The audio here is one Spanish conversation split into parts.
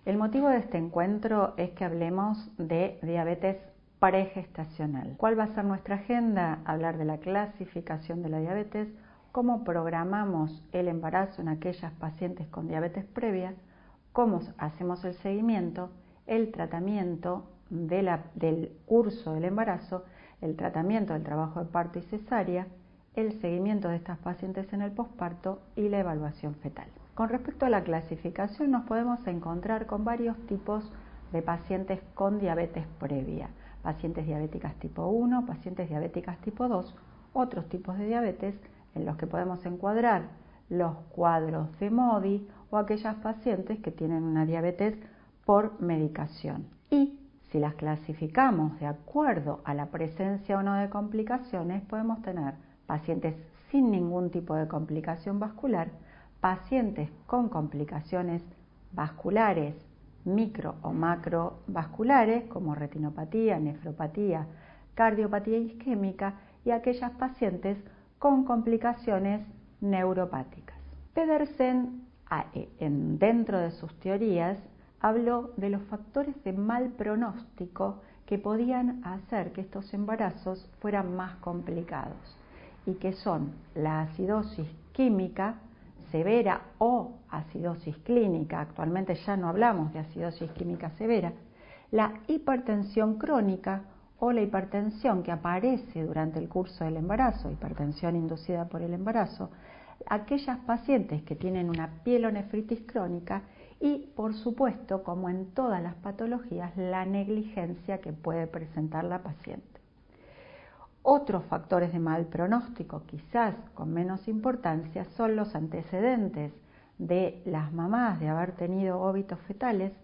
El motivo de este encuentro es que hablemos de diabetes pregestacional. ¿Cuál va a ser nuestra agenda? Hablar de la clasificación de la diabetes, cómo programamos el embarazo en aquellas pacientes con diabetes previa, cómo hacemos el seguimiento, el tratamiento del curso del embarazo, el tratamiento del trabajo de parto y cesárea, el seguimiento de estas pacientes en el posparto y la evaluación fetal. Con respecto a la clasificación, nos podemos encontrar con varios tipos de pacientes con diabetes previa. Pacientes diabéticas tipo 1, pacientes diabéticas tipo 2, otros tipos de diabetes en los que podemos encuadrar los cuadros de MODY o aquellas pacientes que tienen una diabetes por medicación. Y si las clasificamos de acuerdo a la presencia o no de complicaciones, podemos tener pacientes sin ningún tipo de complicación vascular, pacientes con complicaciones vasculares, micro o macrovasculares, como retinopatía, nefropatía, cardiopatía isquémica, y aquellas pacientes con complicaciones neuropáticas. Pedersen, dentro de sus teorías, habló de los factores de mal pronóstico que podían hacer que estos embarazos fueran más complicados, y que son la acidosis química severa o acidosis clínica, actualmente ya no hablamos de acidosis química severa, la hipertensión crónica o la hipertensión que aparece durante el curso del embarazo, hipertensión inducida por el embarazo, aquellas pacientes que tienen una pielonefritis crónica y, por supuesto, como en todas las patologías, la negligencia que puede presentar la paciente. Otros factores de mal pronóstico, quizás con menos importancia, son los antecedentes de las mamás de haber tenido óbitos fetales,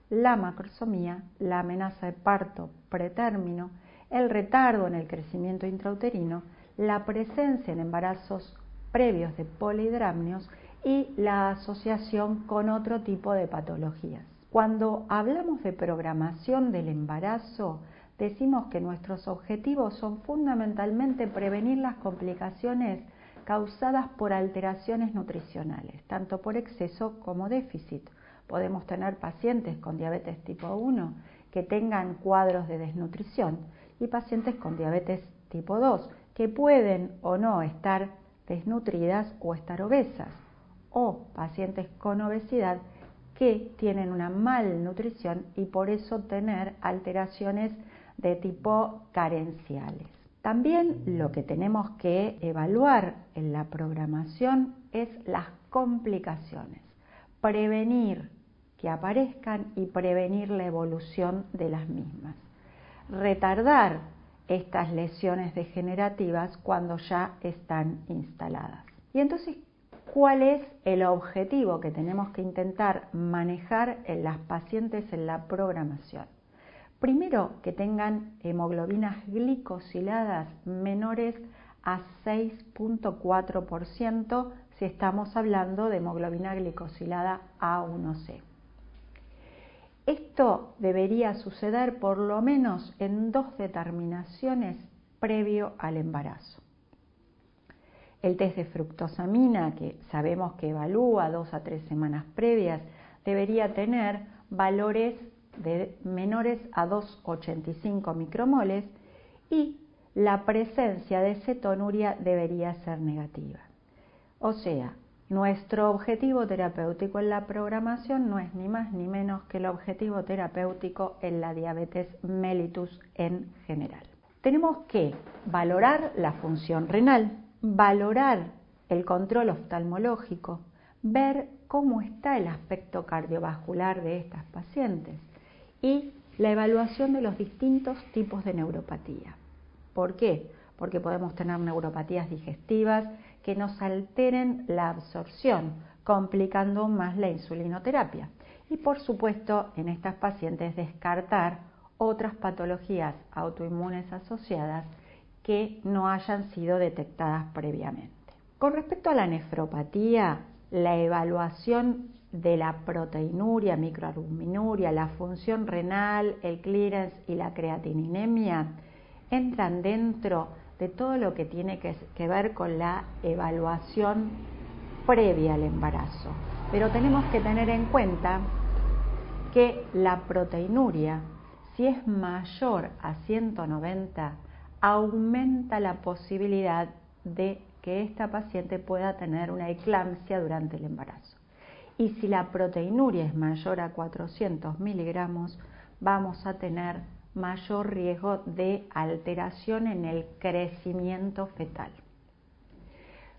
la macrosomía, la amenaza de parto pretérmino, el retardo en el crecimiento intrauterino, la presencia en embarazos previos de polihidramnios y la asociación con otro tipo de patologías. Cuando hablamos de programación del embarazo, decimos que nuestros objetivos son fundamentalmente prevenir las complicaciones causadas por alteraciones nutricionales, tanto por exceso como déficit. Podemos tener pacientes con diabetes tipo 1 que tengan cuadros de desnutrición y pacientes con diabetes tipo 2 que pueden o no estar desnutridas o estar obesas, o pacientes con obesidad que tienen una malnutrición y por eso tener alteraciones de tipo carenciales. También lo que tenemos que evaluar en la programación es las complicaciones, prevenir que aparezcan y prevenir la evolución de las mismas, retardar estas lesiones degenerativas cuando ya están instaladas. Y entonces, ¿cuál es el objetivo que tenemos que intentar manejar en las pacientes en la programación? Primero, que tengan hemoglobinas glicosiladas menores a 6.4% si estamos hablando de hemoglobina glicosilada A1C. Esto debería suceder por lo menos en 2 determinaciones previo al embarazo. El test de fructosamina, que sabemos que evalúa 2 a 3 semanas previas, debería tener valores de menores a 2,85 micromoles y la presencia de cetonuria debería ser negativa. O sea, nuestro objetivo terapéutico en la programación no es ni más ni menos que el objetivo terapéutico en la diabetes mellitus en general. Tenemos que valorar la función renal, valorar el control oftalmológico, ver cómo está el aspecto cardiovascular de estas pacientes y la evaluación de los distintos tipos de neuropatía. ¿Por qué? Porque podemos tener neuropatías digestivas que nos alteren la absorción, complicando más la insulinoterapia. Y por supuesto, en estas pacientes descartar otras patologías autoinmunes asociadas que no hayan sido detectadas previamente. Con respecto a la nefropatía, la evaluación de la proteinuria, microalbuminuria, la función renal, el clearance y la creatininemia entran dentro de todo lo que tiene que ver con la evaluación previa al embarazo. Pero tenemos que tener en cuenta que la proteinuria, si es mayor a 190, aumenta la posibilidad de que esta paciente pueda tener una eclampsia durante el embarazo. Y si la proteinuria es mayor a 400 miligramos, vamos a tener mayor riesgo de alteración en el crecimiento fetal.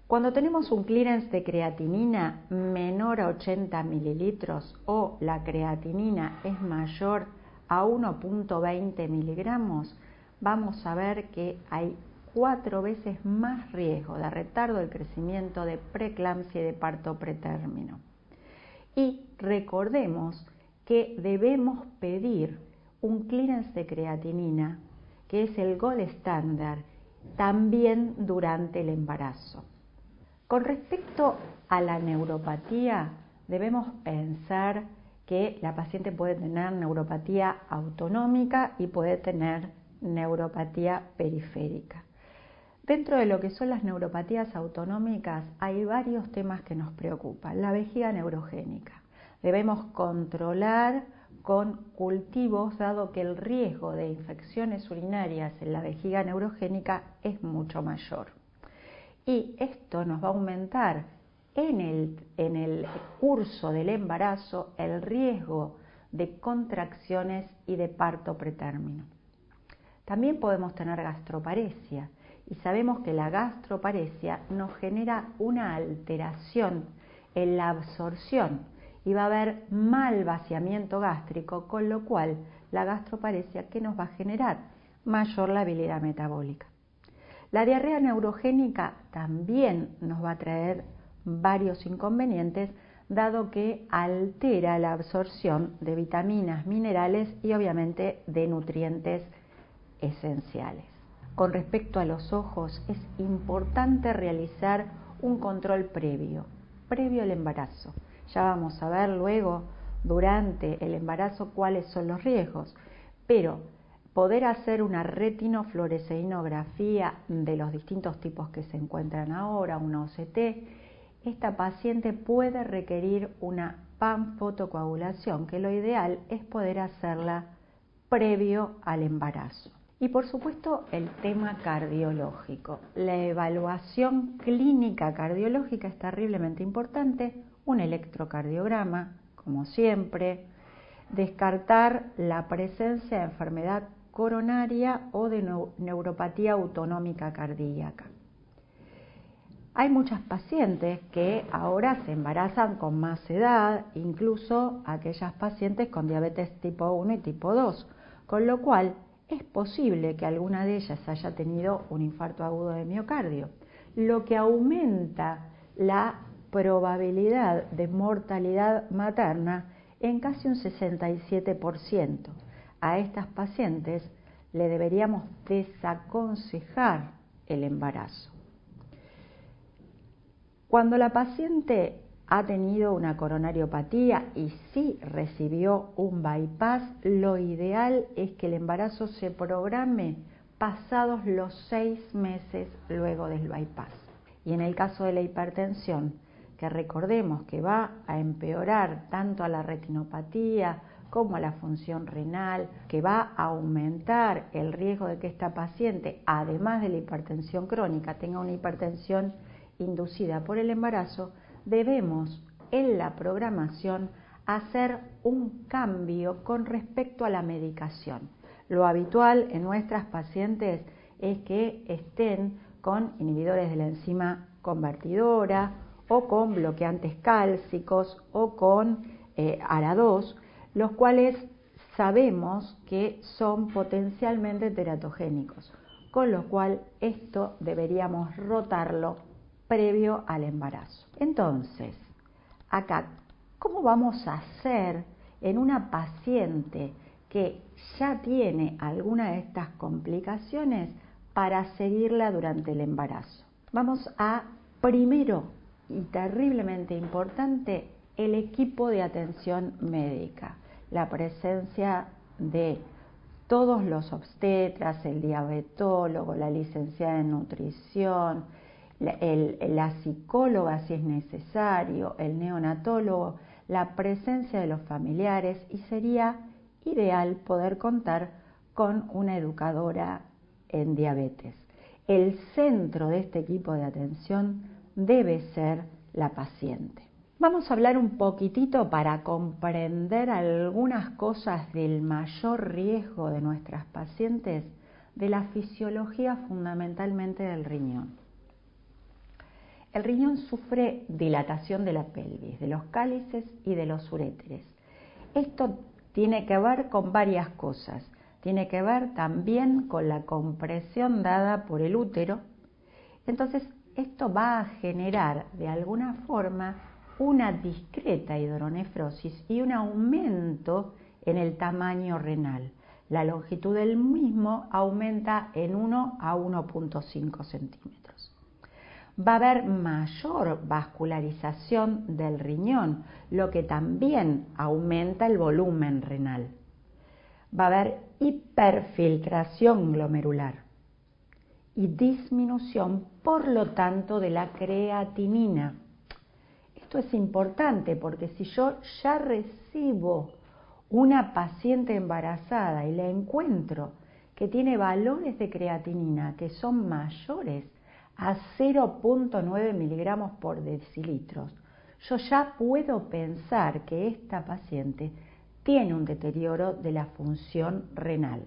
Cuando tenemos un clearance de creatinina menor a 80 mililitros o la creatinina es mayor a 1.20 miligramos, vamos a ver que hay 4 veces más riesgo de retardo del crecimiento, de preeclampsia y de parto pretérmino. Y recordemos que debemos pedir un clearance de creatinina, que es el gold estándar, también durante el embarazo. Con respecto a la neuropatía, debemos pensar que la paciente puede tener neuropatía autonómica y puede tener neuropatía periférica. Dentro de lo que son las neuropatías autonómicas hay varios temas que nos preocupan. La vejiga neurogénica. Debemos controlar con cultivos, dado que el riesgo de infecciones urinarias en la vejiga neurogénica es mucho mayor. Y esto nos va a aumentar en el curso del embarazo el riesgo de contracciones y de parto pretérmino. También podemos tener gastroparesia y sabemos que la gastroparesia nos genera una alteración en la absorción y va a haber mal vaciamiento gástrico, con lo cual la gastroparesia, ¿qué nos va a generar? Mayor labilidad metabólica. La diarrea neurogénica también nos va a traer varios inconvenientes, dado que altera la absorción de vitaminas, minerales y obviamente de nutrientes esenciales. Con respecto a los ojos, es importante realizar un control previo al embarazo. Ya vamos a ver luego, durante el embarazo, cuáles son los riesgos, pero poder hacer una retinofluoresceinografía de los distintos tipos que se encuentran ahora, una OCT, esta paciente puede requerir una panfotocoagulación, que lo ideal es poder hacerla previo al embarazo. Y por supuesto el tema cardiológico. La evaluación clínica cardiológica es terriblemente importante, un electrocardiograma, como siempre, descartar la presencia de enfermedad coronaria o de neuropatía autonómica cardíaca. Hay muchas pacientes que ahora se embarazan con más edad, incluso aquellas pacientes con diabetes tipo 1 y tipo 2, con lo cual es posible que alguna de ellas haya tenido un infarto agudo de miocardio, lo que aumenta la probabilidad de mortalidad materna en casi un 67%. A estas pacientes le deberíamos desaconsejar el embarazo. Cuando la paciente ha tenido una coronariopatía y sí recibió un bypass, lo ideal es que el embarazo se programe pasados los 6 meses luego del bypass. Y en el caso de la hipertensión, que recordemos que va a empeorar tanto a la retinopatía como a la función renal, que va a aumentar el riesgo de que esta paciente, además de la hipertensión crónica, tenga una hipertensión inducida por el embarazo, debemos en la programación hacer un cambio con respecto a la medicación. Lo habitual en nuestras pacientes es que estén con inhibidores de la enzima convertidora o con bloqueantes cálcicos o con ARA2, los cuales sabemos que son potencialmente teratogénicos, con lo cual esto deberíamos rotarlo previo al embarazo. Entonces, acá, ¿cómo vamos a hacer en una paciente que ya tiene alguna de estas complicaciones para seguirla durante el embarazo? Vamos a, primero y terriblemente importante, el equipo de atención médica, la presencia de todos los obstetras, el diabetólogo, la licenciada en nutrición, la psicóloga si es necesario, el neonatólogo, la presencia de los familiares y sería ideal poder contar con una educadora en diabetes. El centro de este equipo de atención debe ser la paciente. Vamos a hablar un poquitito para comprender algunas cosas del mayor riesgo de nuestras pacientes, de la fisiología fundamentalmente del riñón. El riñón sufre dilatación de la pelvis, de los cálices y de los uréteres. Esto tiene que ver con varias cosas. Tiene que ver también con la compresión dada por el útero. Entonces, esto va a generar de alguna forma una discreta hidronefrosis y un aumento en el tamaño renal. La longitud del mismo aumenta en 1 a 1.5 centímetros. Va a haber mayor vascularización del riñón, lo que también aumenta el volumen renal. Va a haber hiperfiltración glomerular y disminución, por lo tanto, de la creatinina. Esto es importante porque si yo ya recibo una paciente embarazada y la encuentro que tiene valores de creatinina que son mayores a 0.9 miligramos por decilitros, yo ya puedo pensar que esta paciente tiene un deterioro de la función renal.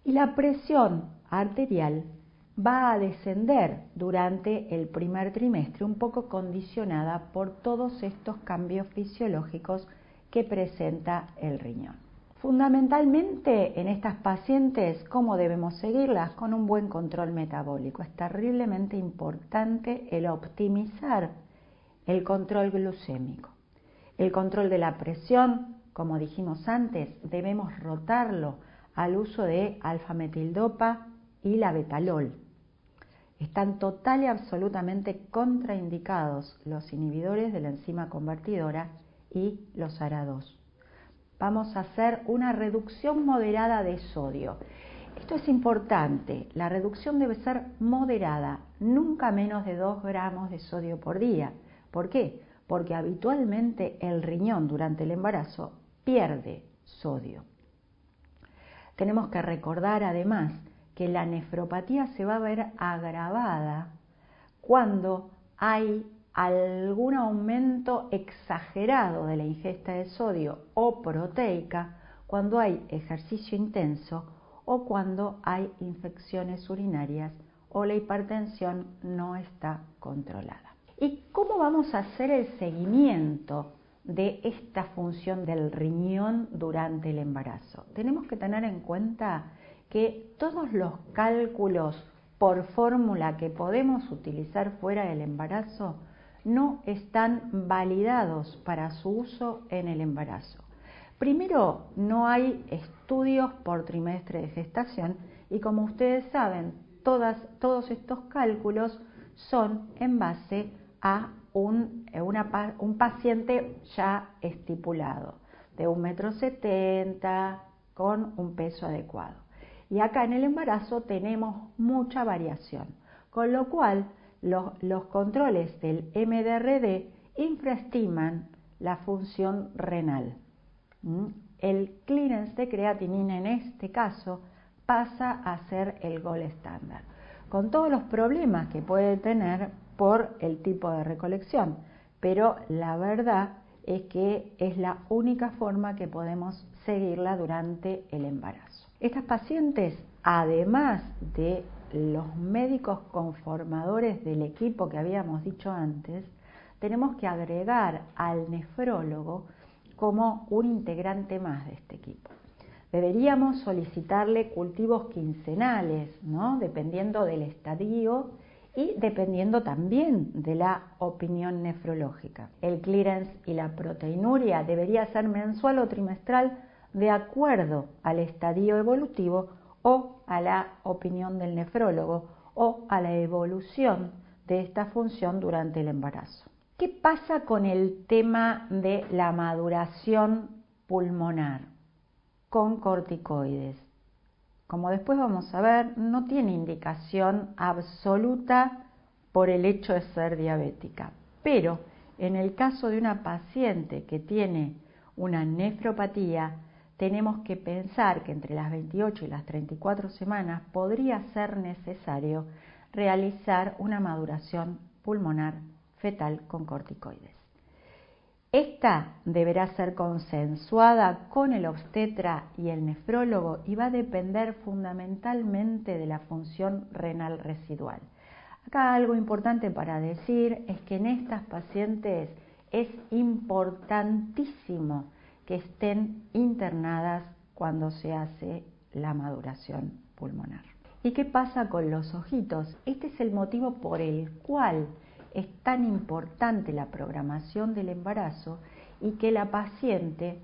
Y la presión arterial va a descender durante el primer trimestre, un poco condicionada por todos estos cambios fisiológicos que presenta el riñón. Fundamentalmente en estas pacientes, ¿cómo debemos seguirlas? Con un buen control metabólico. Es terriblemente importante el optimizar el control glucémico. El control de la presión, como dijimos antes, debemos rotarlo al uso de alfa-metildopa y la betalol. Están total y absolutamente contraindicados los inhibidores de la enzima convertidora y los ARA2. Vamos a hacer una reducción moderada de sodio. Esto es importante, la reducción debe ser moderada, nunca menos de 2 gramos de sodio por día. ¿Por qué? Porque habitualmente el riñón durante el embarazo pierde sodio. Tenemos que recordar además que la nefropatía se va a ver agravada cuando hay algún aumento exagerado de la ingesta de sodio o proteica, cuando hay ejercicio intenso o cuando hay infecciones urinarias o la hipertensión no está controlada. ¿Y cómo vamos a hacer el seguimiento de esta función del riñón durante el embarazo? Tenemos que tener en cuenta que todos los cálculos por fórmula que podemos utilizar fuera del embarazo no están validados para su uso en el embarazo. Primero, no hay estudios por trimestre de gestación y como ustedes saben, todos estos cálculos son en base a un paciente ya estipulado, de 1,70 m con un peso adecuado. Y acá en el embarazo tenemos mucha variación, con lo cual los controles del MDRD infraestiman la función renal. El clearance de creatinina en este caso pasa a ser el gold estándar, con todos los problemas que puede tener por el tipo de recolección, pero la verdad es que es la única forma que podemos seguirla durante el embarazo. Estas pacientes, además de los médicos conformadores del equipo que habíamos dicho antes, tenemos que agregar al nefrólogo como un integrante más de este equipo. Deberíamos solicitarle cultivos quincenales, ¿no? Dependiendo del estadio y dependiendo también de la opinión nefrológica. El clearance y la proteinuria debería ser mensual o trimestral de acuerdo al estadio evolutivo o a la opinión del nefrólogo o a la evolución de esta función durante el embarazo. ¿Qué pasa con el tema de la maduración pulmonar con corticoides? Como después vamos a ver, no tiene indicación absoluta por el hecho de ser diabética, pero En el caso de una paciente que tiene una nefropatía, tenemos que pensar que entre las 28 y las 34 semanas podría ser necesario realizar una maduración pulmonar fetal con corticoides. Esta deberá ser consensuada con el obstetra y el nefrólogo y va a depender fundamentalmente de la función renal residual. Acá algo importante para decir es que en estas pacientes es importantísimo que estén internadas cuando se hace la maduración pulmonar. ¿Y qué pasa con los ojitos? Este es el motivo por el cual es tan importante la programación del embarazo y que la paciente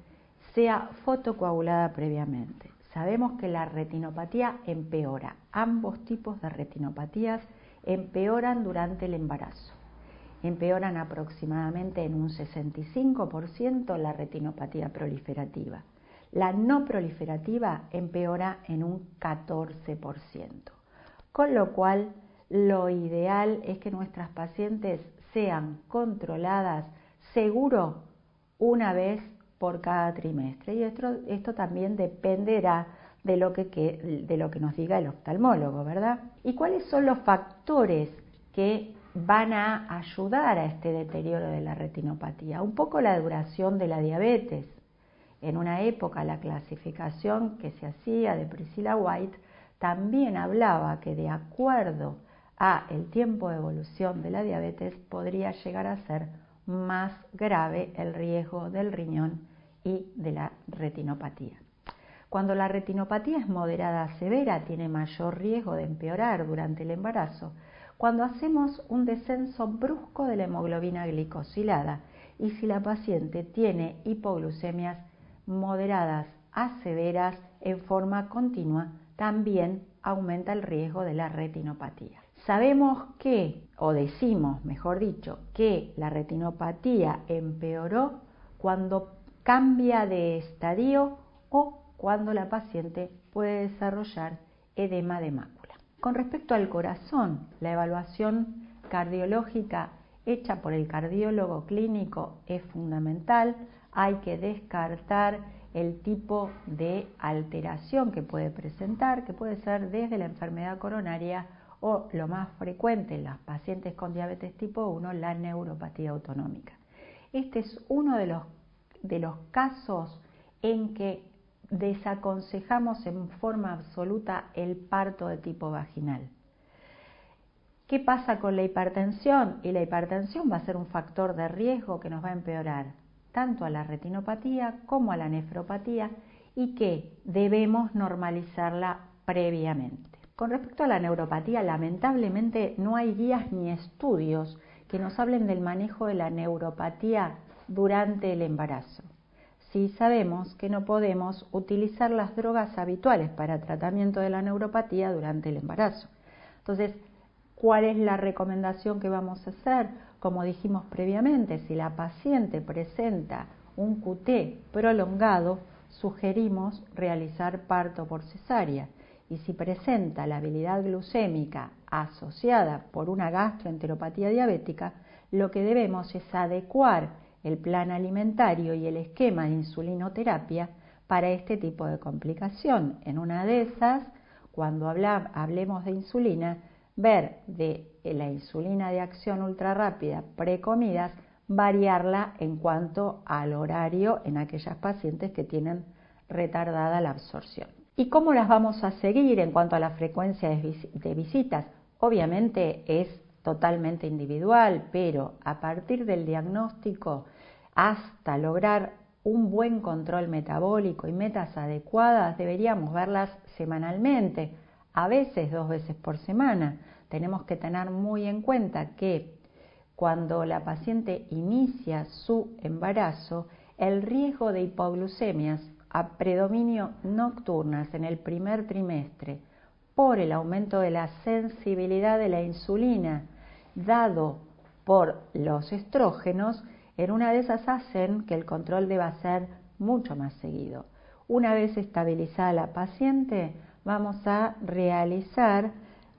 sea fotocoagulada previamente. Sabemos que la retinopatía empeora. Ambos tipos de retinopatías empeoran durante el embarazo. Empeoran aproximadamente en un 65% la retinopatía proliferativa. La no proliferativa empeora en un 14%. Con lo cual, lo ideal es que nuestras pacientes sean controladas seguro una vez por cada trimestre. Y esto también dependerá de lo que nos diga el oftalmólogo, ¿verdad? ¿Y cuáles son los factores que van a ayudar a este deterioro de la retinopatía? Un poco la duración de la diabetes. En una época la clasificación que se hacía de Priscilla White también hablaba que de acuerdo a el tiempo de evolución de la diabetes podría llegar a ser más grave el riesgo del riñón y de la retinopatía. Cuando la retinopatía es moderada a severa, tiene mayor riesgo de empeorar durante el embarazo cuando hacemos un descenso brusco de la hemoglobina glicosilada y si la paciente tiene hipoglucemias moderadas a severas en forma continua, también aumenta el riesgo de la retinopatía. Sabemos que, o decimos, mejor dicho, que la retinopatía empeoró cuando cambia de estadio o cuando la paciente puede desarrollar edema de mácula. Con respecto al corazón, la evaluación cardiológica hecha por el cardiólogo clínico es fundamental. Hay que descartar el tipo de alteración que puede presentar, que puede ser desde la enfermedad coronaria o lo más frecuente en las pacientes con diabetes tipo 1, la neuropatía autonómica. Este es uno de los casos en que desaconsejamos en forma absoluta el parto de tipo vaginal. ¿Qué pasa con la hipertensión? Y la hipertensión va a ser un factor de riesgo que nos va a empeorar tanto a la retinopatía como a la nefropatía y que debemos normalizarla previamente. Con respecto a la neuropatía, lamentablemente no hay guías ni estudios que nos hablen del manejo de la neuropatía durante el embarazo. Sí sabemos que no podemos utilizar las drogas habituales para tratamiento de la neuropatía durante el embarazo. Entonces, ¿cuál es la recomendación que vamos a hacer? Como dijimos previamente, si la paciente presenta un QT prolongado, sugerimos realizar parto por cesárea. Y si presenta la habilidad glucémica asociada por una gastroenteropatía diabética, lo que debemos es adecuar el plan alimentario y el esquema de insulinoterapia para este tipo de complicación. En una de esas, cuando hablemos de insulina, ver de la insulina de acción ultrarrápida precomidas, variarla en cuanto al horario en aquellas pacientes que tienen retardada la absorción. ¿Y cómo las vamos a seguir en cuanto a la frecuencia de visitas? Obviamente es totalmente individual, pero a partir del diagnóstico hasta lograr un buen control metabólico y metas adecuadas, deberíamos verlas semanalmente, a veces 2 veces por semana. Tenemos que tener muy en cuenta que cuando la paciente inicia su embarazo, el riesgo de hipoglucemias a predominio nocturnas en el primer trimestre por el aumento de la sensibilidad de la insulina dado por los estrógenos, en una de esas hacen que el control deba ser mucho más seguido. Una vez estabilizada la paciente, vamos a realizar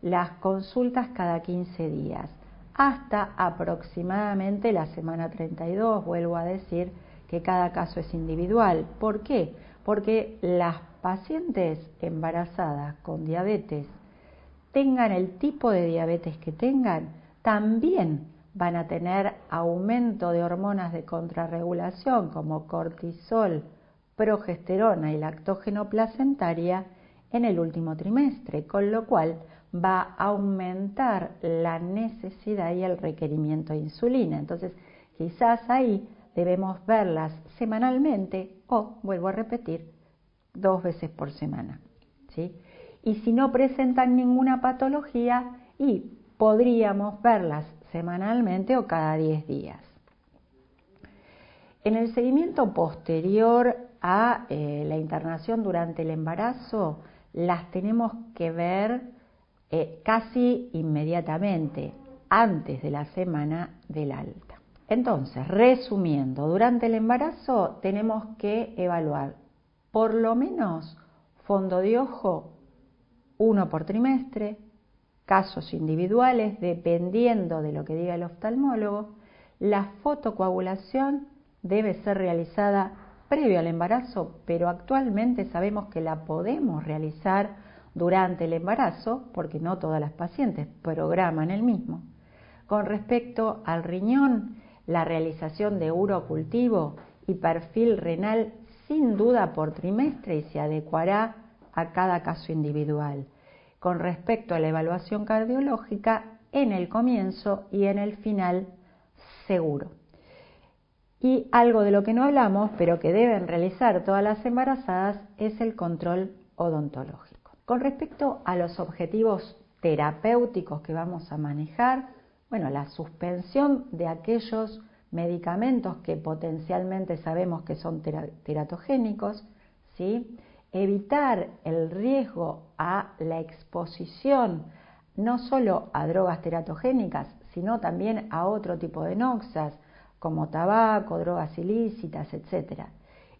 las consultas cada 15 días. hasta aproximadamente la semana 32. Vuelvo a decir que cada caso es individual. ¿Por qué? Porque las pacientes embarazadas con diabetes, tengan el tipo de diabetes que tengan, también van a tener aumento de hormonas de contrarregulación como cortisol, progesterona y lactógeno placentaria en el último trimestre, con lo cual va a aumentar la necesidad y el requerimiento de insulina. Entonces, quizás ahí debemos verlas semanalmente o, vuelvo a repetir, 2 veces por semana, ¿sí? Y si no presentan ninguna patología, podríamos verlas semanalmente o cada 10 días. En el seguimiento posterior a la internación durante el embarazo, las tenemos que ver casi inmediatamente, antes de la semana del alta. Entonces, resumiendo, durante el embarazo tenemos que evaluar por lo menos fondo de ojo 1 por trimestre, casos individuales dependiendo de lo que diga el oftalmólogo. La fotocoagulación debe ser realizada previo al embarazo, pero actualmente sabemos que la podemos realizar durante el embarazo, porque no todas las pacientes programan el mismo. Con respecto al riñón, la realización de urocultivo y perfil renal sin duda por trimestre y se adecuará a cada caso individual. Con respecto a la evaluación cardiológica, en el comienzo y en el final, seguro. Y algo de lo que no hablamos, pero que deben realizar todas las embarazadas, es el control odontológico. Con respecto a los objetivos terapéuticos que vamos a manejar, la suspensión de aquellos medicamentos que potencialmente sabemos que son teratogénicos, ¿sí? Evitar el riesgo a la exposición no solo a drogas teratogénicas, sino también a otro tipo de noxas, como tabaco, drogas ilícitas, etc.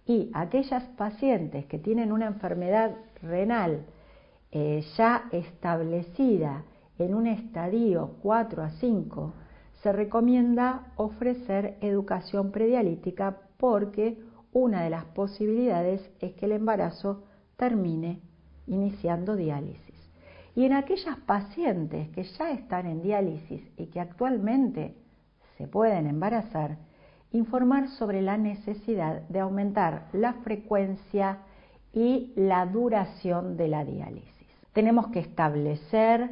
Y aquellas pacientes que tienen una enfermedad renal ya establecida en un estadio 4 a 5, se recomienda ofrecer educación predialítica porque una de las posibilidades es que el embarazo termine iniciando diálisis. Y en aquellas pacientes que ya están en diálisis y que actualmente se pueden embarazar, informar sobre la necesidad de aumentar la frecuencia y la duración de la diálisis. Tenemos que establecer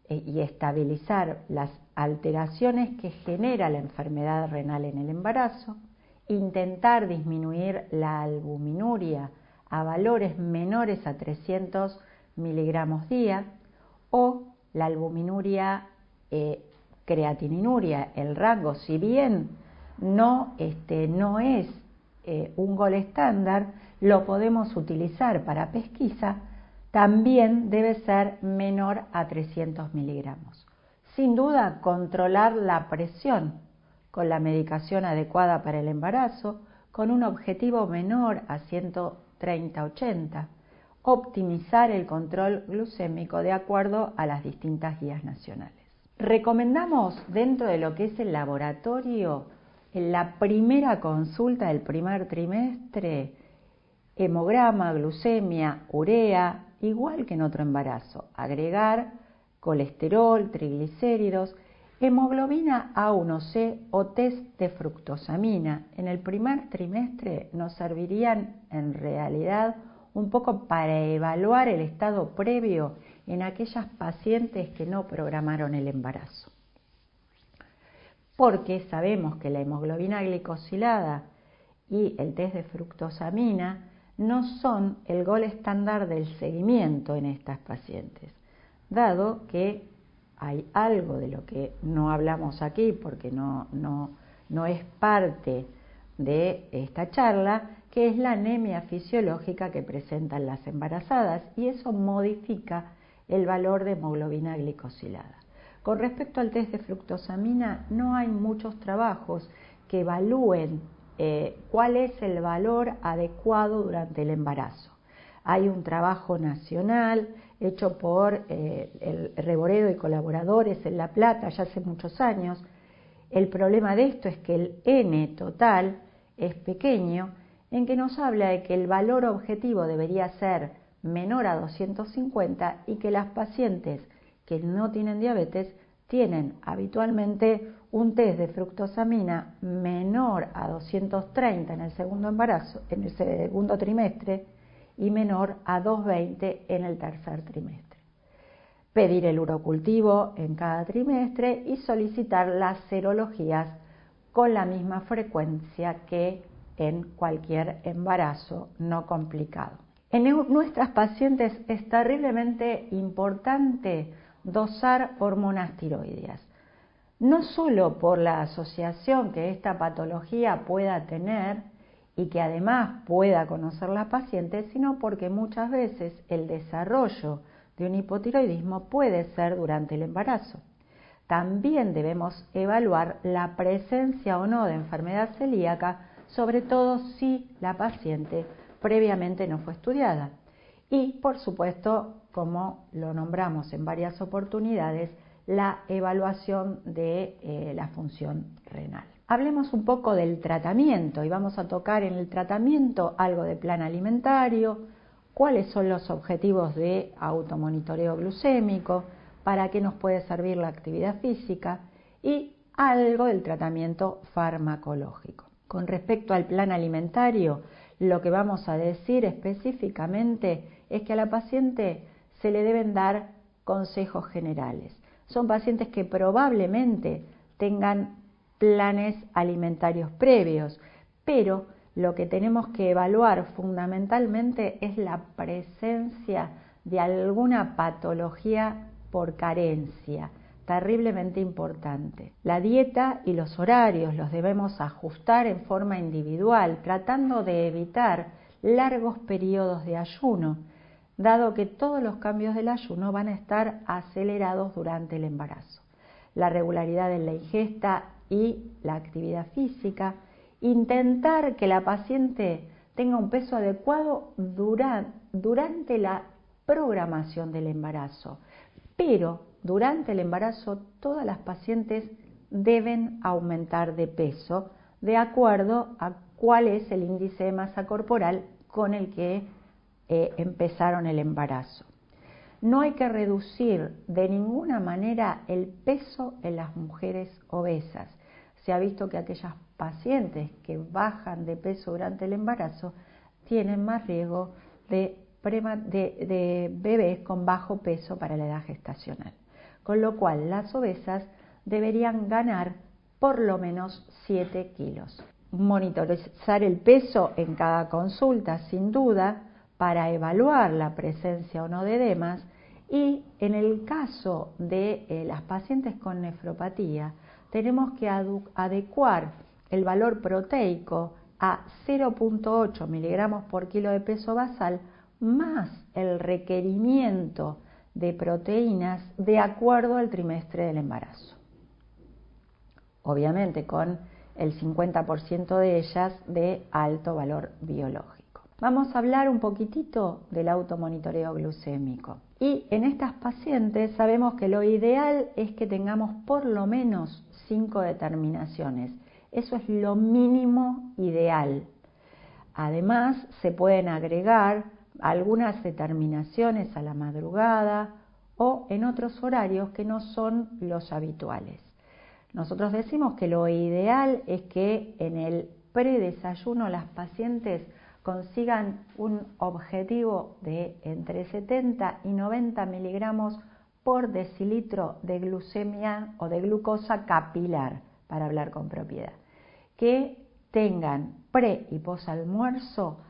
y estabilizar las alteraciones que genera la enfermedad renal en el embarazo, intentar disminuir la albuminuria a valores menores a 300 miligramos día o la albuminuria creatininuria, el rango, si bien no es un gol estándar, lo podemos utilizar para pesquisa, también debe ser menor a 300 miligramos. Sin duda, controlar la presión con la medicación adecuada para el embarazo, con un objetivo menor a 130-80, optimizar el control glucémico de acuerdo a las distintas guías nacionales. Recomendamos dentro de lo que es el laboratorio, en la primera consulta del primer trimestre, hemograma, glucemia, urea, igual que en otro embarazo, agregar colesterol, triglicéridos, hemoglobina A1C o test de fructosamina. En el primer trimestre nos servirían en realidad un poco para evaluar el estado previo en aquellas pacientes que no programaron el embarazo. Porque sabemos que la hemoglobina glicosilada y el test de fructosamina no son el gol estándar del seguimiento en estas pacientes, dado que hay algo de lo que no hablamos aquí porque no es parte de esta charla, que es la anemia fisiológica que presentan las embarazadas, y eso modifica el valor de hemoglobina glicosilada. Con respecto al test de fructosamina, no hay muchos trabajos que evalúen cuál es el valor adecuado durante el embarazo. Hay un trabajo nacional hecho por el Reboredo y colaboradores en La Plata ya hace muchos años. El problema de esto es que el N total es pequeño, en que nos habla de que el valor objetivo debería ser menor a 250 y que las pacientes que no tienen diabetes tienen habitualmente un test de fructosamina menor a 230 en el segundo embarazo, en el segundo trimestre, y menor a 220 en el tercer trimestre. Pedir el urocultivo en cada trimestre y solicitar las serologías con la misma frecuencia que en cualquier embarazo no complicado. En nuestras pacientes es terriblemente importante dosar hormonas tiroideas, no solo por la asociación que esta patología pueda tener y que además pueda conocer la paciente, sino porque muchas veces el desarrollo de un hipotiroidismo puede ser durante el embarazo. También debemos evaluar la presencia o no de enfermedad celíaca, sobre todo si la paciente previamente no fue estudiada. Y, por supuesto, como lo nombramos en varias oportunidades, la evaluación de la función renal. Hablemos un poco del tratamiento y vamos a tocar en el tratamiento algo de plan alimentario, cuáles son los objetivos de automonitoreo glucémico, para qué nos puede servir la actividad física y algo del tratamiento farmacológico. Con respecto al plan alimentario, lo que vamos a decir específicamente es que a la paciente se le deben dar consejos generales. Son pacientes que probablemente tengan planes alimentarios previos, pero lo que tenemos que evaluar fundamentalmente es la presencia de alguna patología por carencia, terriblemente importante. La dieta y los horarios los debemos ajustar en forma individual, tratando de evitar largos periodos de ayuno, dado que todos los cambios del ayuno van a estar acelerados durante el embarazo. La regularidad en la ingesta y la actividad física, intentar que la paciente tenga un peso adecuado durante la programación del embarazo, pero durante el embarazo todas las pacientes deben aumentar de peso de acuerdo a cuál es el índice de masa corporal con el que empezaron el embarazo. No hay que reducir de ninguna manera el peso en las mujeres obesas. Se ha visto que aquellas pacientes que bajan de peso durante el embarazo tienen más riesgo de bebés con bajo peso para la edad gestacional. Con lo cual, las obesas deberían ganar por lo menos 7 kilos. Monitorizar el peso en cada consulta, sin duda, para evaluar la presencia o no de edemas, y en el caso de las pacientes con nefropatía, tenemos que adecuar el valor proteico a 0.8 miligramos por kilo de peso basal más el requerimiento de proteínas de acuerdo al trimestre del embarazo. Obviamente con el 50% de ellas de alto valor biológico. Vamos a hablar un poquitito del automonitoreo glucémico. Y en estas pacientes sabemos que lo ideal es que tengamos por lo menos 5 determinaciones. Eso es lo mínimo ideal. Además, se pueden agregar algunas determinaciones a la madrugada o en otros horarios que no son los habituales. Nosotros decimos que lo ideal es que en el predesayuno las pacientes consigan un objetivo de entre 70 y 90 miligramos por decilitro de glucemia o de glucosa capilar, para hablar con propiedad, que tengan pre y posalmuerzo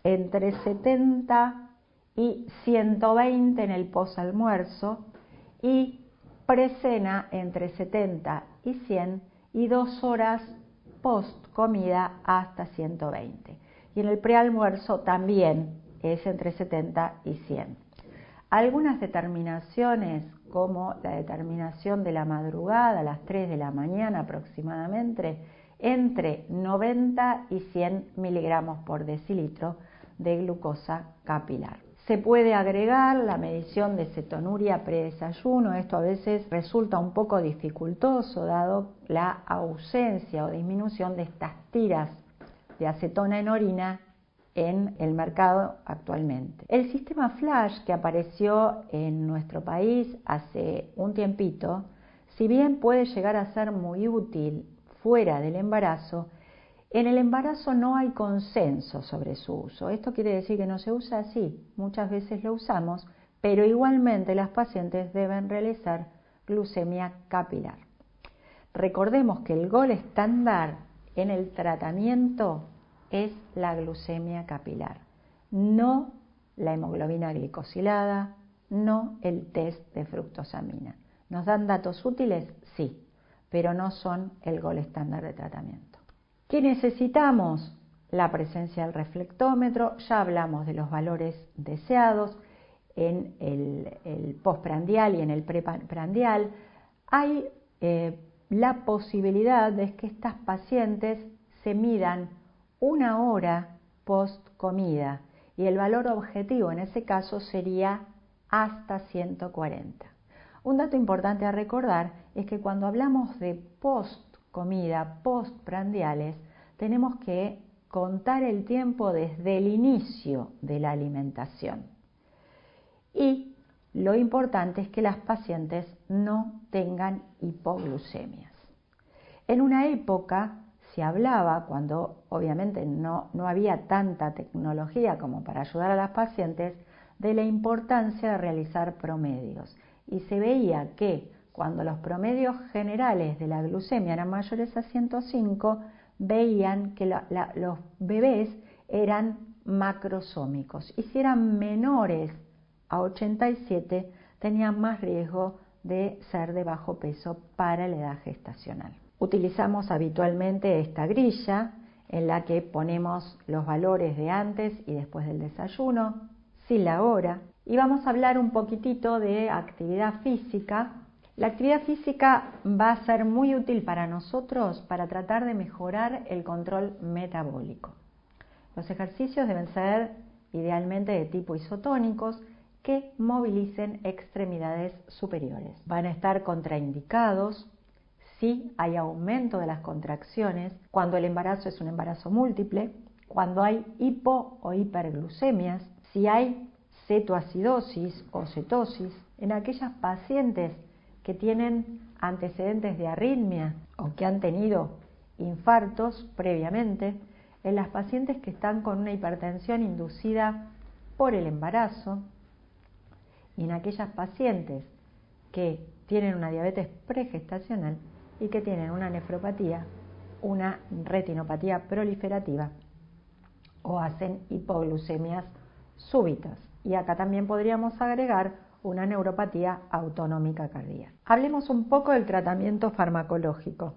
entre 70 y 120 en el posalmuerzo y precena entre 70 y 100 y 2 horas post comida hasta 120. Y en el prealmuerzo también es entre 70 y 100. Algunas determinaciones, como la determinación de la madrugada a las 3 de la mañana aproximadamente, entre 90 y 100 miligramos por decilitro, de glucosa capilar. Se puede agregar la medición de cetonuria predesayuno. Esto a veces resulta un poco dificultoso dado la ausencia o disminución de estas tiras de acetona en orina en el mercado actualmente. El sistema Flash, que apareció en nuestro país hace un tiempito, si bien puede llegar a ser muy útil fuera del embarazo, en el embarazo no hay consenso sobre su uso. Esto quiere decir que no se usa así. Muchas veces lo usamos, pero igualmente las pacientes deben realizar glucemia capilar. Recordemos que el gol estándar en el tratamiento es la glucemia capilar, no la hemoglobina glicosilada, no el test de fructosamina. ¿Nos dan datos útiles? Sí, pero no son el gol estándar de tratamiento. ¿Qué necesitamos? La presencia del reflectómetro. Ya hablamos de los valores deseados en el postprandial y en el preprandial. Hay la posibilidad de que estas pacientes se midan una hora post comida y el valor objetivo en ese caso sería hasta 140. Un dato importante a recordar es que cuando hablamos de post comida, postprandiales, tenemos que contar el tiempo desde el inicio de la alimentación. Y lo importante es que las pacientes no tengan hipoglucemias. En una época se hablaba, cuando obviamente no había tanta tecnología como para ayudar a las pacientes, de la importancia de realizar promedios. Y se veía que cuando los promedios generales de la glucemia eran mayores a 105, veían que los bebés eran macrosómicos. Y si eran menores a 87, tenían más riesgo de ser de bajo peso para la edad gestacional. Utilizamos habitualmente esta grilla en la que ponemos los valores de antes y después del desayuno, sin la hora, y vamos a hablar un poquitito de actividad física. La actividad física va a ser muy útil para nosotros para tratar de mejorar el control metabólico. Los ejercicios deben ser idealmente de tipo isotónicos que movilicen extremidades superiores. Van a estar contraindicados si hay aumento de las contracciones, cuando el embarazo es un embarazo múltiple, cuando hay hipo o hiperglucemias, si hay cetoacidosis o cetosis, en aquellas pacientes que tienen antecedentes de arritmia o que han tenido infartos previamente, en las pacientes que están con una hipertensión inducida por el embarazo y en aquellas pacientes que tienen una diabetes pregestacional y que tienen una nefropatía, una retinopatía proliferativa o hacen hipoglucemias súbitas. Y acá también podríamos agregar una neuropatía autonómica cardíaca. Hablemos un poco del tratamiento farmacológico.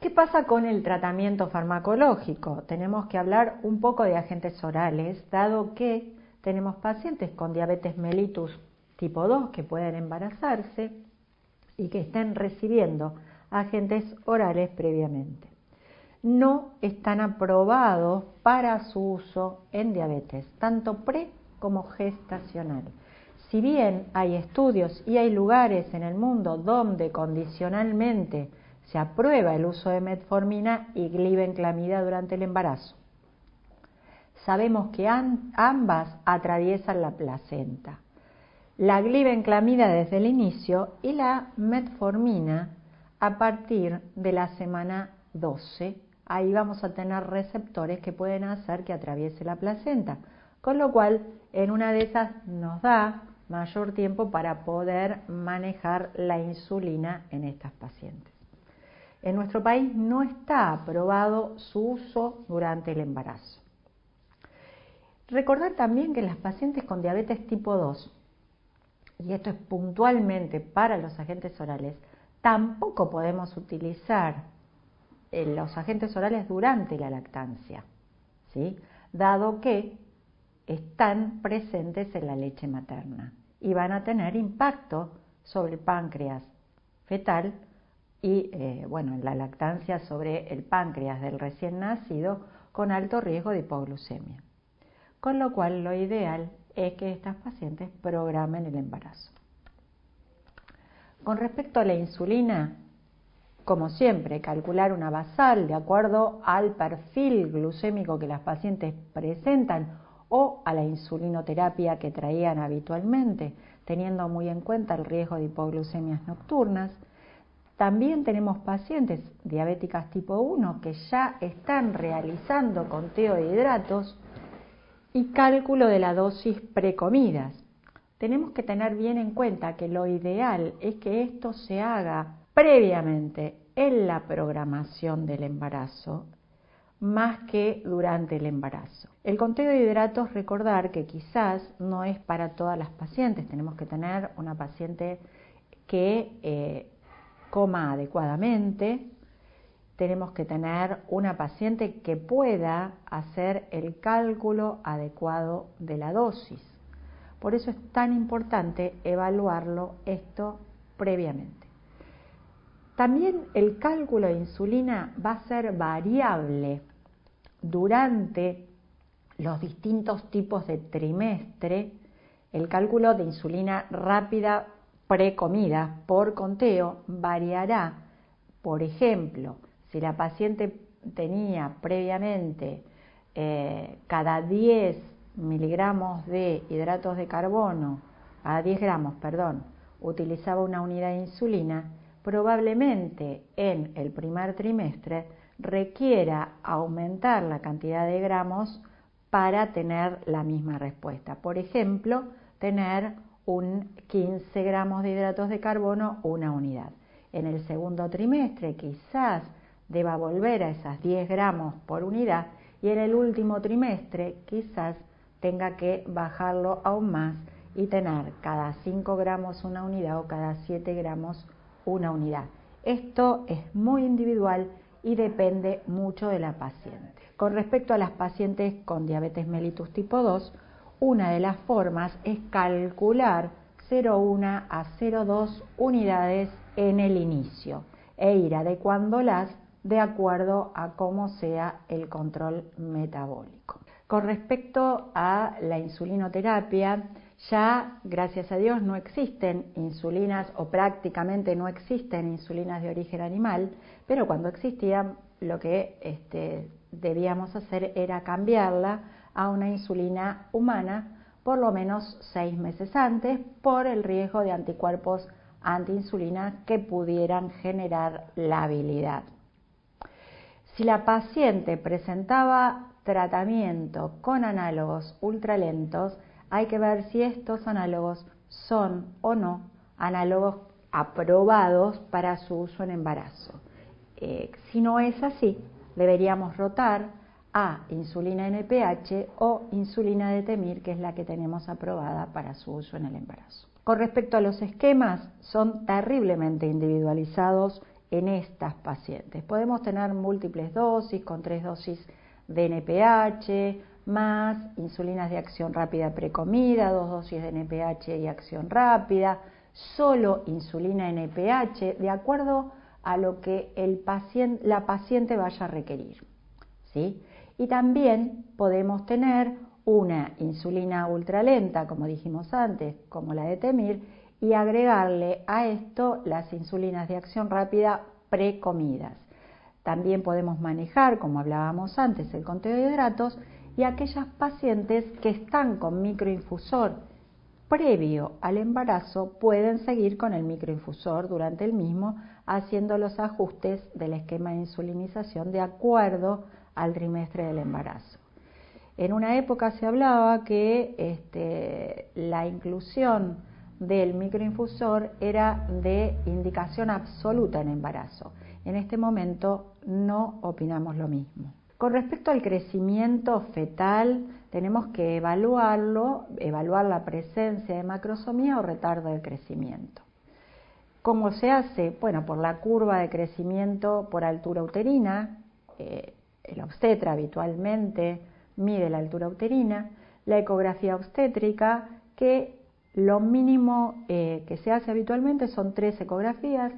¿Qué pasa con el tratamiento farmacológico? Tenemos que hablar un poco de agentes orales, dado que tenemos pacientes con diabetes mellitus tipo 2 que pueden embarazarse y que estén recibiendo agentes orales previamente. No están aprobados para su uso en diabetes, tanto pre como gestacional. Si bien hay estudios y hay lugares en el mundo donde condicionalmente se aprueba el uso de metformina y glibenclamida durante el embarazo, sabemos que ambas atraviesan la placenta. La glibenclamida desde el inicio y la metformina a partir de la semana 12. Ahí vamos a tener receptores que pueden hacer que atraviese la placenta, con lo cual en una de esas nos da mayor tiempo para poder manejar la insulina en estas pacientes. En nuestro país no está aprobado su uso durante el embarazo. Recordar también que las pacientes con diabetes tipo 2, y esto es puntualmente para los agentes orales, tampoco podemos utilizar los agentes orales durante la lactancia, ¿sí? Dado que están presentes en la leche materna y van a tener impacto sobre el páncreas fetal y, en la lactancia sobre el páncreas del recién nacido con alto riesgo de hipoglucemia. con lo cual lo ideal es que estas pacientes programen el embarazo. Con respecto a la insulina, como siempre, calcular una basal de acuerdo al perfil glucémico que las pacientes presentan o a la insulinoterapia que traían habitualmente, teniendo muy en cuenta el riesgo de hipoglucemias nocturnas. También tenemos pacientes diabéticas tipo 1 que ya están realizando conteo de hidratos y cálculo de la dosis precomidas. Tenemos que tener bien en cuenta que lo ideal es que esto se haga previamente en la programación del embarazo, más que durante el embarazo. El conteo de hidratos, recordar que quizás no es para todas las pacientes. Tenemos que tener una paciente que coma adecuadamente. Tenemos que tener una paciente que pueda hacer el cálculo adecuado de la dosis. Por eso es tan importante evaluarlo esto previamente. También el cálculo de insulina va a ser variable durante los distintos tipos de trimestre. El cálculo de insulina rápida precomida por conteo variará. Por ejemplo, si la paciente tenía previamente cada 10 miligramos de hidratos de carbono, a 10 gramos, utilizaba una unidad de insulina, probablemente en el primer trimestre requiera aumentar la cantidad de gramos para tener la misma respuesta. Por ejemplo, tener un 15 gramos de hidratos de carbono, una unidad. En el segundo trimestre quizás deba volver a esas 10 gramos por unidad y en el último trimestre quizás tenga que bajarlo aún más y tener cada 5 gramos una unidad o cada 7 gramos una unidad. Esto es muy individual y depende mucho de la paciente. Con respecto a las pacientes con diabetes mellitus tipo 2, una de las formas es calcular 0,1 a 0,2 unidades en el inicio e ir adecuándolas de acuerdo a cómo sea el control metabólico. Con respecto a la insulinoterapia, ya, gracias a Dios, no existen insulinas o prácticamente no existen insulinas de origen animal, pero cuando existían lo que debíamos hacer era cambiarla a una insulina humana por lo menos 6 meses antes por el riesgo de anticuerpos antiinsulina que pudieran generar labilidad. Si la paciente presentaba tratamiento con análogos ultralentos, hay que ver si estos análogos son o no análogos aprobados para su uso en embarazo. Si no es así, deberíamos rotar a insulina NPH o insulina de Temir, que es la que tenemos aprobada para su uso en el embarazo. Con respecto a los esquemas, son terriblemente individualizados en estas pacientes. Podemos tener múltiples dosis con 3 dosis de NPH, más insulinas de acción rápida precomida, 2 dosis de NPH y acción rápida, solo insulina NPH, de acuerdo a lo que la paciente vaya a requerir, ¿sí? Y también podemos tener una insulina ultralenta, como dijimos antes, como la de Temir, y agregarle a esto las insulinas de acción rápida precomidas. También podemos manejar, como hablábamos antes, el conteo de hidratos y aquellas pacientes que están con microinfusor previo al embarazo pueden seguir con el microinfusor durante el mismo, haciendo los ajustes del esquema de insulinización de acuerdo al trimestre del embarazo. En una época se hablaba que la inclusión del microinfusor era de indicación absoluta en embarazo. En este momento no opinamos lo mismo. Con respecto al crecimiento fetal, tenemos que evaluar la presencia de macrosomía o retardo del crecimiento. ¿Cómo se hace? Bueno, por la curva de crecimiento por altura uterina. El obstetra habitualmente mide la altura uterina, la ecografía obstétrica, que lo mínimo que se hace habitualmente son 3 ecografías,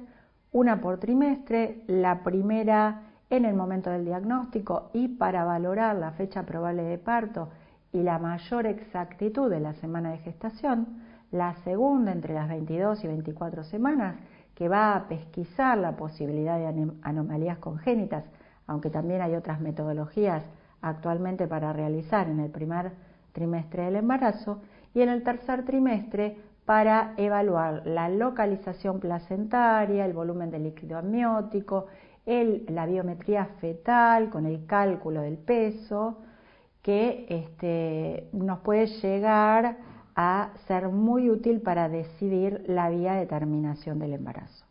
una por trimestre, la primera en el momento del diagnóstico y para valorar la fecha probable de parto y la mayor exactitud de la semana de gestación, la segunda entre las 22 y 24 semanas, que va a pesquisar la posibilidad de anomalías congénitas, aunque también hay otras metodologías actualmente para realizar en el primer trimestre del embarazo, y en el tercer trimestre para evaluar la localización placentaria, el volumen de líquido amniótico, la biometría fetal con el cálculo del peso, que nos puede llegar a ser muy útil para decidir la vía de terminación del embarazo.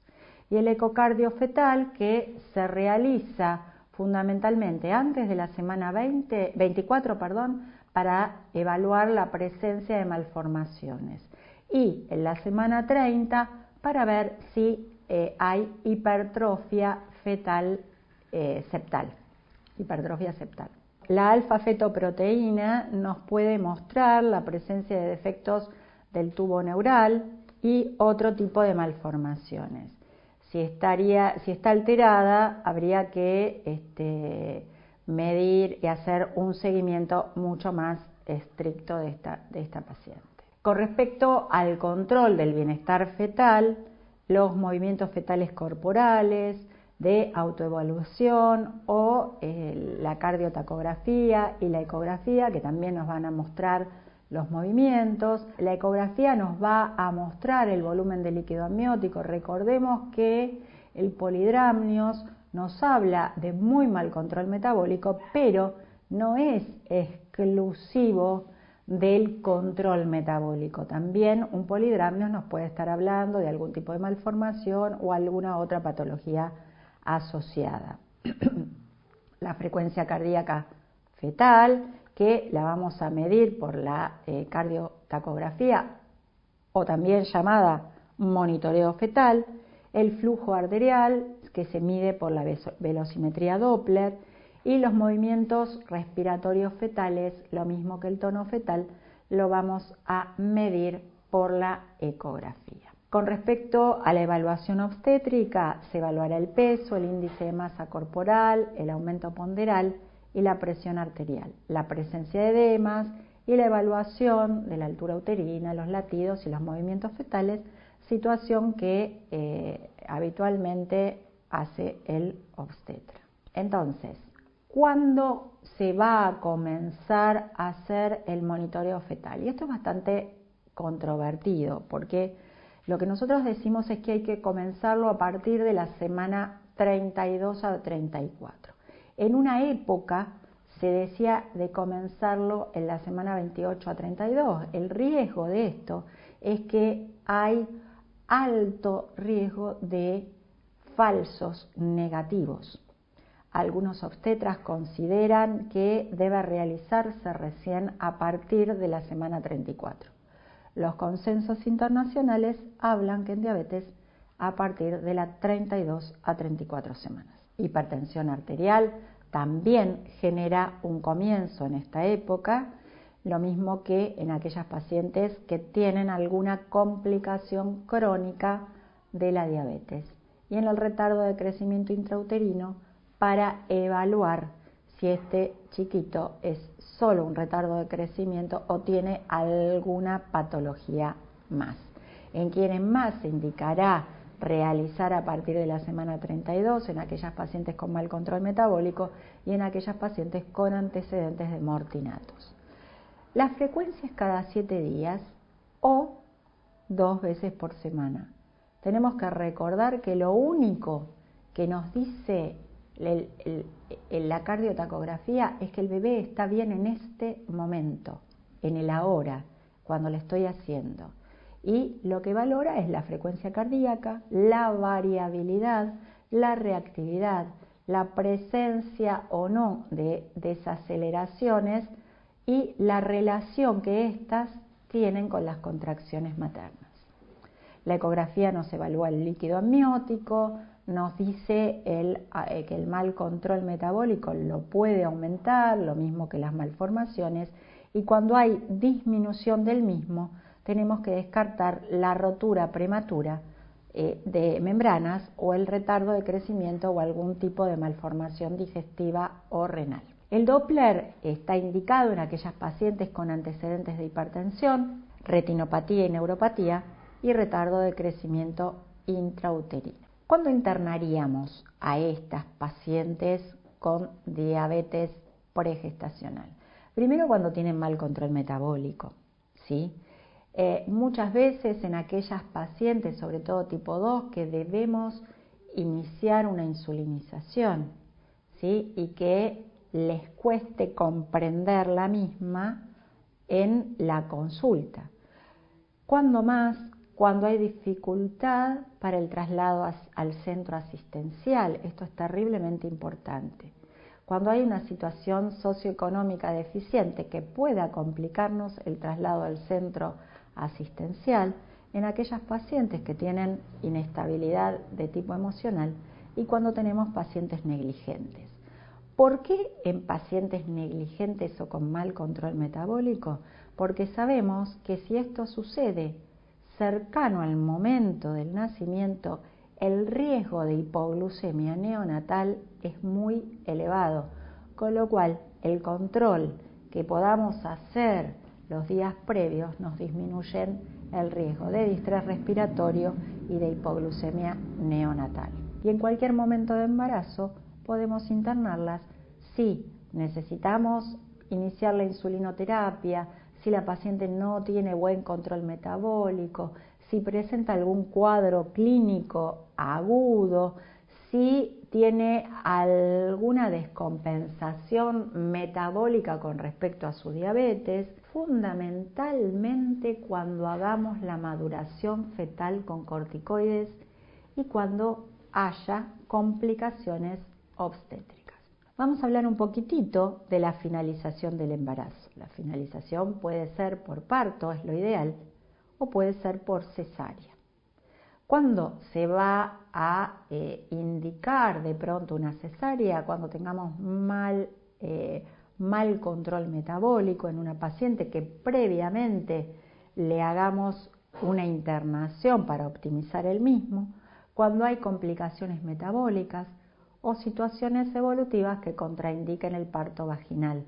Y el ecocardio fetal, que se realiza fundamentalmente antes de la semana 24, para evaluar la presencia de malformaciones, y en la semana 30 para ver si hay hipertrofia fetal septal, hipertrofia septal. La alfa-fetoproteína nos puede mostrar la presencia de defectos del tubo neural y otro tipo de malformaciones. Si está alterada, habría que medir y hacer un seguimiento mucho más estricto de esta paciente. Con respecto al control del bienestar fetal, los movimientos fetales corporales, de autoevaluación o la cardiotacografía y la ecografía, que también nos van a mostrar los movimientos. La ecografía nos va a mostrar el volumen de líquido amniótico. Recordemos que el polidramnios nos habla de muy mal control metabólico, pero no es exclusivo del control metabólico. También un polidramnios nos puede estar hablando de algún tipo de malformación o alguna otra patología asociada. La frecuencia cardíaca fetal, que la vamos a medir por la cardiotacografía o también llamada monitoreo fetal, el flujo arterial, que se mide por la velocimetría Doppler, y los movimientos respiratorios fetales, lo mismo que el tono fetal, lo vamos a medir por la ecografía. Con respecto a la evaluación obstétrica, se evaluará el peso, el índice de masa corporal, el aumento ponderal y la presión arterial, la presencia de edemas y la evaluación de la altura uterina, los latidos y los movimientos fetales, situación que habitualmente hace el obstetra. Entonces, ¿cuándo se va a comenzar a hacer el monitoreo fetal? Y esto es bastante controvertido porque lo que nosotros decimos es que hay que comenzarlo a partir de la semana 32 a 34. En una época se decía de comenzarlo en la semana 28 a 32. El riesgo de esto es que hay alto riesgo de falsos negativos. Algunos obstetras consideran que debe realizarse recién a partir de la semana 34. Los consensos internacionales hablan que en diabetes a partir de las 32 a 34 semanas. Hipertensión arterial también genera un comienzo en esta época, lo mismo que en aquellas pacientes que tienen alguna complicación crónica de la diabetes. Y en el retardo de crecimiento intrauterino, para evaluar si este chiquito es solo un retardo de crecimiento o tiene alguna patología más. En quienes más se indicará realizar a partir de la semana 32, en aquellas pacientes con mal control metabólico y en aquellas pacientes con antecedentes de mortinatos. La frecuencia es cada 7 días o 2 veces por semana. Tenemos que recordar que lo único que nos dice la cardiotacografía es que el bebé está bien en este momento, en el ahora, cuando lo estoy haciendo. Y lo que valora es la frecuencia cardíaca, la variabilidad, la reactividad, la presencia o no de desaceleraciones y la relación que éstas tienen con las contracciones maternas. La ecografía nos evalúa el líquido amniótico, nos dice que el mal control metabólico lo puede aumentar, lo mismo que las malformaciones, y cuando hay disminución del mismo, tenemos que descartar la rotura prematura de membranas o el retardo de crecimiento o algún tipo de malformación digestiva o renal. El Doppler está indicado en aquellas pacientes con antecedentes de hipertensión, retinopatía y neuropatía y retardo de crecimiento intrauterino. ¿Cuándo internaríamos a estas pacientes con diabetes pregestacional? Primero, cuando tienen mal control metabólico, ¿sí? Muchas veces en aquellas pacientes, sobre todo tipo 2, que debemos iniciar una insulinización, ¿sí? Y que les cueste comprender la misma en la consulta. ¿Cuándo más? Cuando hay dificultad para el traslado al centro asistencial. Esto es terriblemente importante. Cuando hay una situación socioeconómica deficiente que pueda complicarnos el traslado al centro asistencial, en aquellas pacientes que tienen inestabilidad de tipo emocional y cuando tenemos pacientes negligentes. ¿Por qué en pacientes negligentes o con mal control metabólico? Porque sabemos que si esto sucede cercano al momento del nacimiento, el riesgo de hipoglucemia neonatal es muy elevado, con lo cual el control que podamos hacer los días previos nos disminuyen el riesgo de distrés respiratorio y de hipoglucemia neonatal. Y en cualquier momento de embarazo podemos internarlas si necesitamos iniciar la insulinoterapia, si la paciente no tiene buen control metabólico, si presenta algún cuadro clínico agudo, si tiene alguna descompensación metabólica con respecto a su diabetes, fundamentalmente cuando hagamos la maduración fetal con corticoides y cuando haya complicaciones obstétricas. Vamos a hablar un poquitito de la finalización del embarazo. La finalización puede ser por parto, es lo ideal, o puede ser por cesárea. ¿Cuándo se va a indicar de pronto una cesárea? Cuando tengamos mal control metabólico en una paciente que previamente le hagamos una internación para optimizar el mismo, cuando hay complicaciones metabólicas o situaciones evolutivas que contraindiquen el parto vaginal.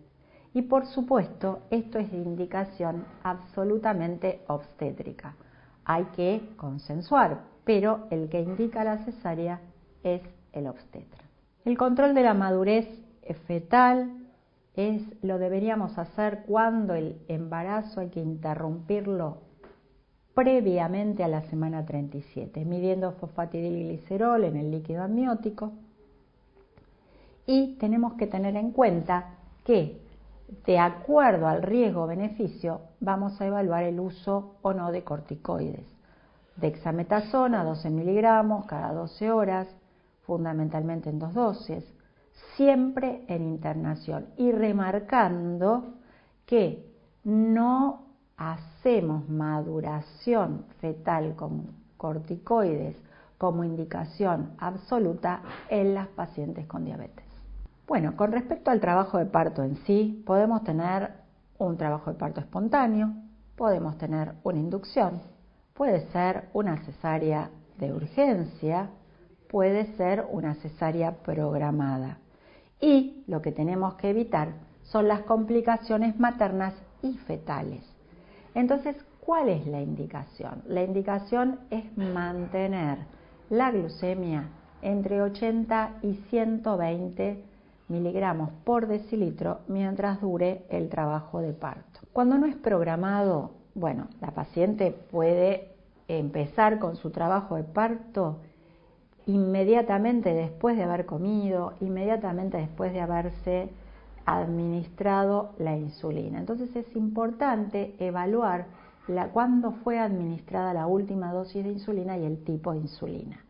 Y por supuesto, esto es de indicación absolutamente obstétrica. Hay que consensuar, pero el que indica la cesárea es el obstetra. El control de la madurez fetal lo deberíamos hacer cuando el embarazo hay que interrumpirlo previamente a la semana 37, midiendo fosfatidilglicerol en el líquido amniótico. Y tenemos que tener en cuenta que, de acuerdo al riesgo-beneficio, vamos a evaluar el uso o no de corticoides. Dexametasona, 12 miligramos cada 12 horas, fundamentalmente en 2 dosis, siempre en internación. Y remarcando que no hacemos maduración fetal con corticoides como indicación absoluta en las pacientes con diabetes. Bueno, con respecto al trabajo de parto en sí, podemos tener un trabajo de parto espontáneo, podemos tener una inducción, puede ser una cesárea de urgencia, puede ser una cesárea programada. Y lo que tenemos que evitar son las complicaciones maternas y fetales. Entonces, ¿cuál es la indicación? La indicación es mantener la glucemia entre 80 y 120 miligramos por decilitro mientras dure el trabajo de parto. Cuando no es programado, bueno, la paciente puede empezar con su trabajo de parto inmediatamente después de haber comido, inmediatamente después de haberse administrado la insulina. Entonces es importante evaluar cuándo fue administrada la última dosis de insulina y el tipo de insulina.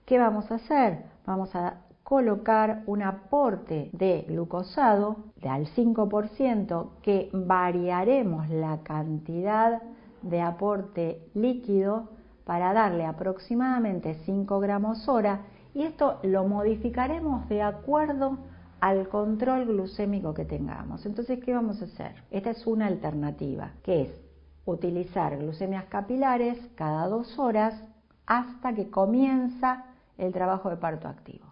¿Qué vamos a hacer? Vamos a colocar un aporte de glucosado al 5%, que variaremos la cantidad de aporte líquido para darle aproximadamente 5 gramos hora, y esto lo modificaremos de acuerdo al control glucémico que tengamos. Entonces, ¿qué vamos a hacer? Esta es una alternativa, que es utilizar glucemias capilares cada 2 horas hasta que comienza el trabajo de parto activo.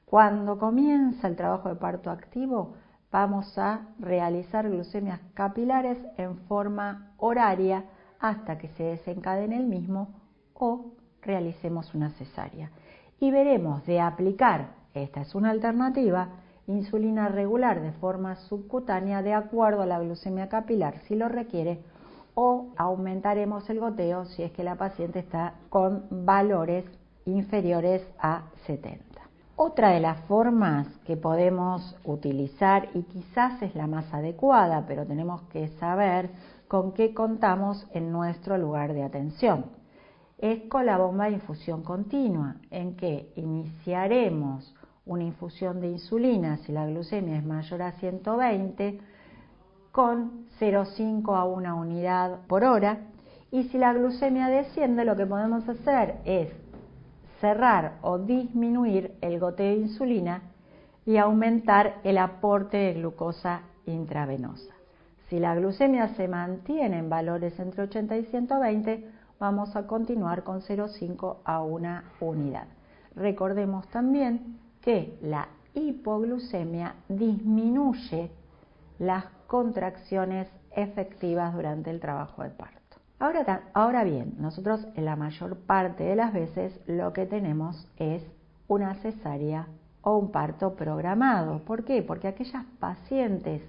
Cuando comienza el trabajo de parto activo, vamos a realizar glucemias capilares en forma horaria hasta que se desencadene el mismo o realicemos una cesárea. Y veremos de aplicar, esta es una alternativa, insulina regular de forma subcutánea de acuerdo a la glucemia capilar si lo requiere, o aumentaremos el goteo si es que la paciente está con valores inferiores a 70. Otra de las formas que podemos utilizar, y quizás es la más adecuada, pero tenemos que saber con qué contamos en nuestro lugar de atención, es con la bomba de infusión continua, en que iniciaremos una infusión de insulina si la glucemia es mayor a 120 con 0,5 a 1 unidad por hora, y si la glucemia desciende, lo que podemos hacer es cerrar o disminuir el goteo de insulina y aumentar el aporte de glucosa intravenosa. Si la glucemia se mantiene en valores entre 80 y 120, vamos a continuar con 0,5 a 1 unidad. Recordemos también que la hipoglucemia disminuye las contracciones efectivas durante el trabajo de parto. Ahora bien, nosotros en la mayor parte de las veces lo que tenemos es una cesárea o un parto programado. ¿Por qué? Porque aquellas pacientes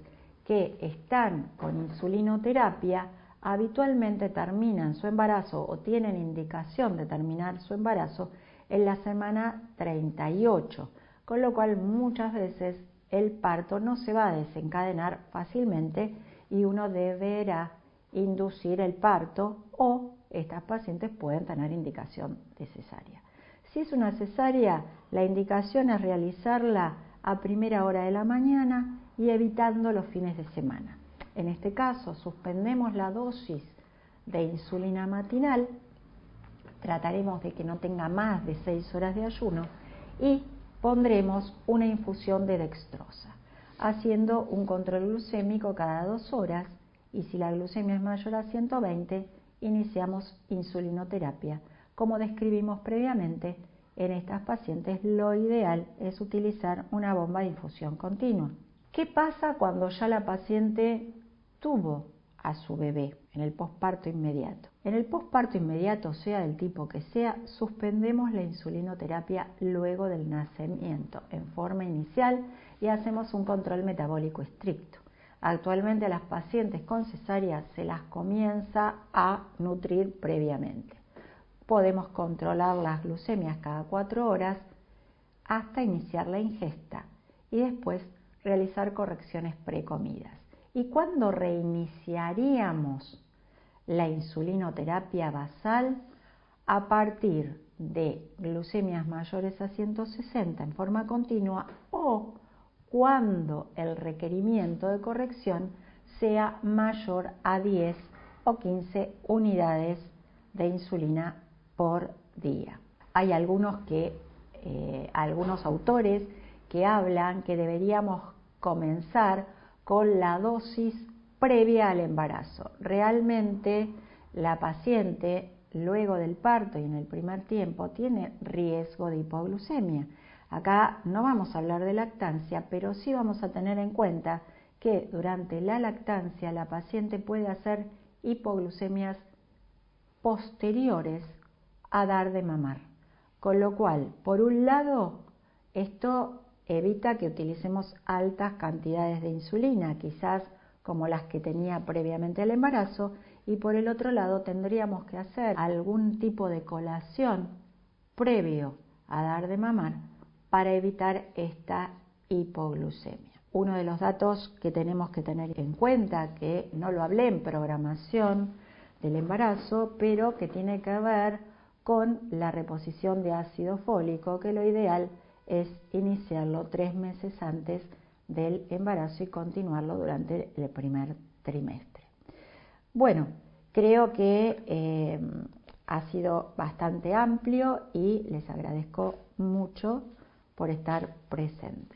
que están con insulinoterapia habitualmente terminan su embarazo o tienen indicación de terminar su embarazo en la semana 38, con lo cual muchas veces el parto no se va a desencadenar fácilmente y uno deberá inducir el parto, o estas pacientes pueden tener indicación de cesárea. Si es una cesárea, la indicación es realizarla a primera hora de la mañana y evitando los fines de semana. En este caso, suspendemos la dosis de insulina matinal, trataremos de que no tenga más de 6 horas de ayuno y pondremos una infusión de dextrosa, haciendo un control glucémico cada 2 horas, y si la glucemia es mayor a 120, iniciamos insulinoterapia. Como describimos previamente, en estas pacientes lo ideal es utilizar una bomba de infusión continua. ¿Qué pasa cuando ya la paciente tuvo a su bebé en el posparto inmediato? En el posparto inmediato, sea del tipo que sea, suspendemos la insulinoterapia luego del nacimiento en forma inicial y hacemos un control metabólico estricto. Actualmente a las pacientes con cesárea se las comienza a nutrir previamente. Podemos controlar las glucemias cada 4 horas hasta iniciar la ingesta y después realizar correcciones precomidas. ¿Y cuándo reiniciaríamos la insulinoterapia basal? A partir de glucemias mayores a 160 en forma continua, o cuando el requerimiento de corrección sea mayor a 10 o 15 unidades de insulina por día. Hay algunos autores que hablan que deberíamos comenzar con la dosis previa al embarazo. Realmente la paciente luego del parto y en el primer tiempo tiene riesgo de hipoglucemia. Acá no vamos a hablar de lactancia, pero sí vamos a tener en cuenta que durante la lactancia la paciente puede hacer hipoglucemias posteriores a dar de mamar. Con lo cual, por un lado, esto evita que utilicemos altas cantidades de insulina, quizás como las que tenía previamente al embarazo, y por el otro lado tendríamos que hacer algún tipo de colación previo a dar de mamar para evitar esta hipoglucemia. Uno de los datos que tenemos que tener en cuenta, que no lo hablé en programación del embarazo, pero que tiene que ver con la reposición de ácido fólico, que lo ideal es iniciarlo 3 meses antes del embarazo y continuarlo durante el primer trimestre. Bueno, creo que ha sido bastante amplio y les agradezco mucho por estar presentes.